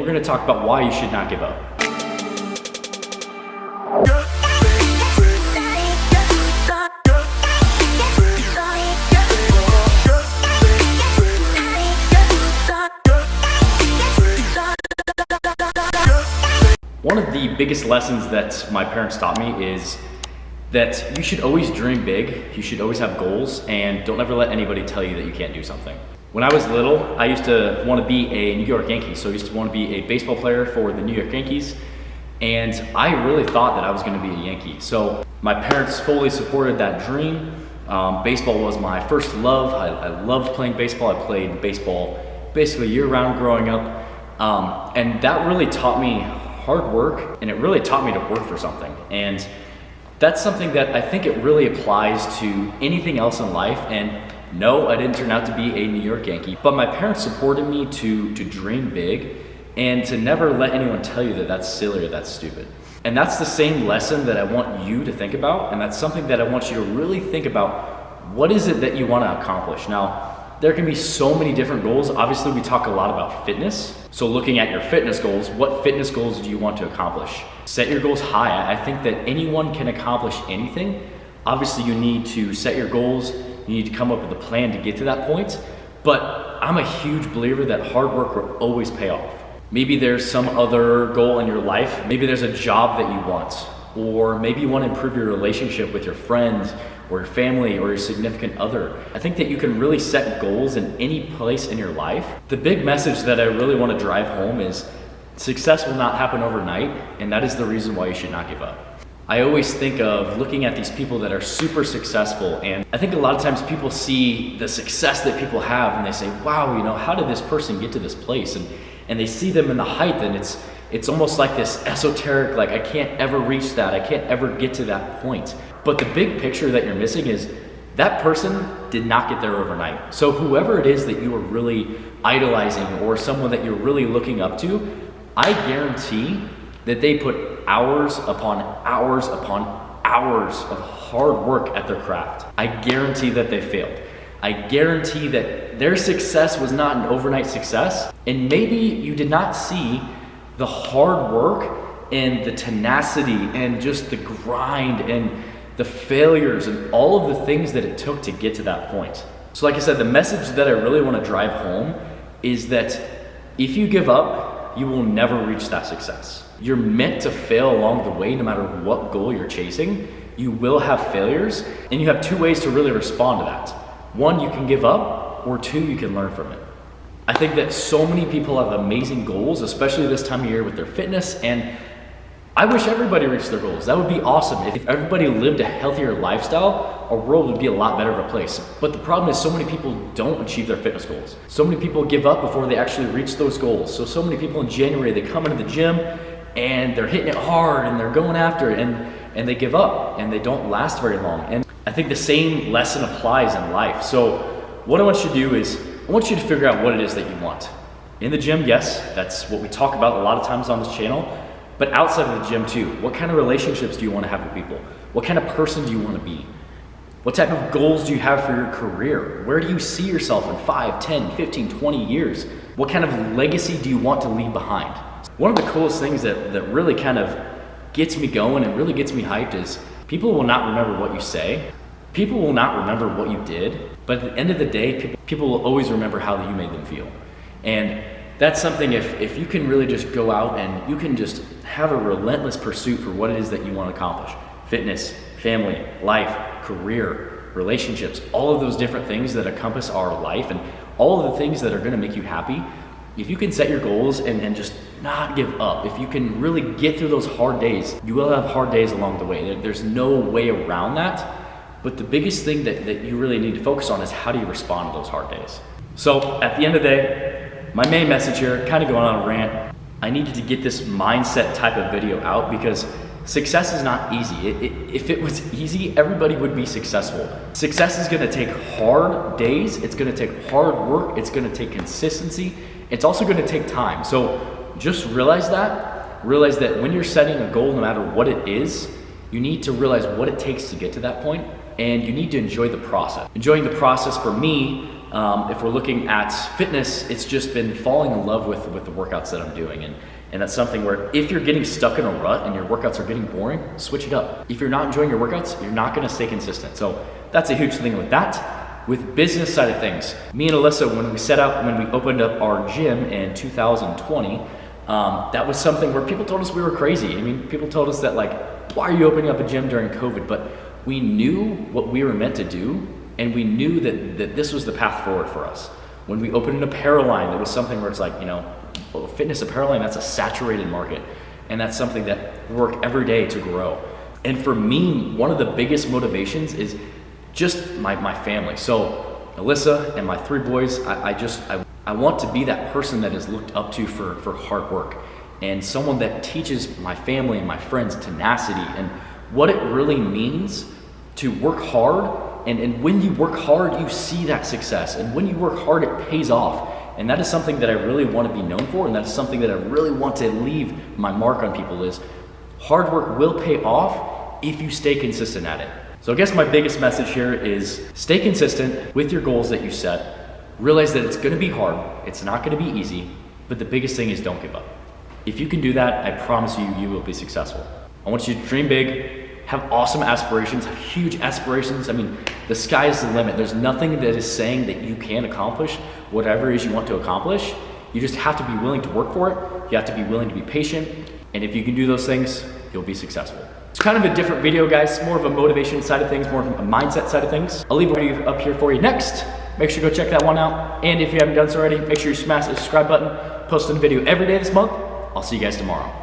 We're gonna talk about why you should not give up. One of the biggest lessons that my parents taught me is that you should always dream big, you should always have goals, and don't ever let anybody tell you that you can't do something. When I was little, I used to want to be a New York Yankee, so I used to want to be a baseball player for the New York Yankees, and I really thought that I was going to be a Yankee. So my parents fully supported that dream. Baseball was my first love. I loved playing baseball. I played baseball basically year-round growing up, and that really taught me hard work, and it really taught me to work for something. And that's something that I think it really applies to anything else in life. And no, I didn't turn out to be a New York Yankee, but my parents supported me to dream big and to never let anyone tell you that that's silly or that's stupid. And that's the same lesson that I want you to think about, and that's something that I want you to really think about. What is it that you want to accomplish? Now, there can be so many different goals. Obviously, we talk a lot about fitness. So looking at your fitness goals, what fitness goals do you want to accomplish? Set your goals high. I think that anyone can accomplish anything. Obviously, you need to set your goals. You need to come up with a plan to get to that point. But I'm a huge believer that hard work will always pay off. Maybe there's some other goal in your life. Maybe there's a job that you want, or maybe you want to improve your relationship with your friends or your family or your significant other. I think that you can really set goals in any place in your life. The big message that I really want to drive home is success will not happen overnight, and that is the reason why you should not give up. I always think of looking at these people that are super successful, and I think a lot of times people see the success that people have and they say, wow, how did this person get to this place? And they see them in the height, and it's almost like this esoteric, like I can't ever reach that, I can't ever get to that point. But the big picture that you're missing is that person did not get there overnight. So whoever it is that you are really idolizing or someone that you're really looking up to, I guarantee that they put hours upon hours upon hours of hard work at their craft. I guarantee that they failed. I guarantee that their success was not an overnight success. And maybe you did not see the hard work and the tenacity and just the grind and the failures and all of the things that it took to get to that point. So like I said, the message that I really want to drive home is that if you give up, you will never reach that success. You're meant to fail along the way no matter what goal you're chasing. You will have failures, and you have two ways to really respond to that. One, you can give up, or two, you can learn from it. I think that so many people have amazing goals, especially this time of year with their fitness, and I wish everybody reached their goals. That would be awesome. If everybody lived a healthier lifestyle, our world would be a lot better of a place. But the problem is so many people don't achieve their fitness goals. So many people give up before they actually reach those goals. So many people in January, they come into the gym and they're hitting it hard and they're going after it and they give up and they don't last very long. And I think the same lesson applies in life. So what I want you to do is I want you to figure out what it is that you want. In the gym, yes, that's what we talk about a lot of times on this channel. But outside of the gym too, what kind of relationships do you want to have with people? What kind of person do you want to be? What type of goals do you have for your career? Where do you see yourself in 5, 10, 15, 20 years? What kind of legacy do you want to leave behind? One of the coolest things that really kind of gets me going and really gets me hyped is people will not remember what you say. People will not remember what you did. But at the end of the day, people will always remember how you made them feel. And that's something if you can really just go out and you can just have a relentless pursuit for what it is that you want to accomplish. Fitness, family, life, career, relationships, all of those different things that encompass our life and all of the things that are going to make you happy. If you can set your goals and just not give up, if you can really get through those hard days, you will have hard days along the way. There's no way around that. But the biggest thing that you really need to focus on is how do you respond to those hard days. So at the end of the day, my main message here, kind of going on a rant, I needed to get this mindset type of video out because success is not easy. If it was easy, everybody would be successful. Success is gonna take hard days, it's gonna take hard work, it's gonna take consistency, it's also gonna take time. So just realize that when you're setting a goal, no matter what it is, you need to realize what it takes to get to that point, and you need to enjoy the process. Enjoying the process for me if we're looking at fitness, it's just been falling in love with the workouts that I'm doing. And that's something where if you're getting stuck in a rut and your workouts are getting boring, switch it up. If you're not enjoying your workouts, you're not gonna stay consistent. So that's a huge thing with that. With business side of things, me and Alyssa, when we opened up our gym in 2020, that was something where people told us we were crazy. I mean, people told us that like, why are you opening up a gym during COVID? But we knew what we were meant to do, and we knew that this was the path forward for us. When we opened an apparel line, there was something where it's like, fitness apparel line, that's a saturated market. And that's something that we work every day to grow. And for me, one of the biggest motivations is just my family. So Alyssa and my 3 boys, I want to be that person that is looked up to for hard work, and someone that teaches my family and my friends tenacity and what it really means to work hard. And when you work hard, you see that success. And when you work hard, it pays off. And that is something that I really want to be known for. And that's something that I really want to leave my mark on people is hard work will pay off if you stay consistent at it. So I guess my biggest message here is stay consistent with your goals that you set. Realize that it's gonna be hard. It's not gonna be easy, but the biggest thing is don't give up. If you can do that, I promise you, you will be successful. I want you to dream big, have awesome aspirations, have huge aspirations. I mean, the sky is the limit. There's nothing that is saying that you can't accomplish whatever it is you want to accomplish. You just have to be willing to work for it. You have to be willing to be patient. And if you can do those things, you'll be successful. It's kind of a different video, guys. More of a motivation side of things, more of a mindset side of things. I'll leave a video up here for you next. Make sure to go check that one out. And if you haven't done so already, make sure you smash the subscribe button. Posting a video every day this month. I'll see you guys tomorrow.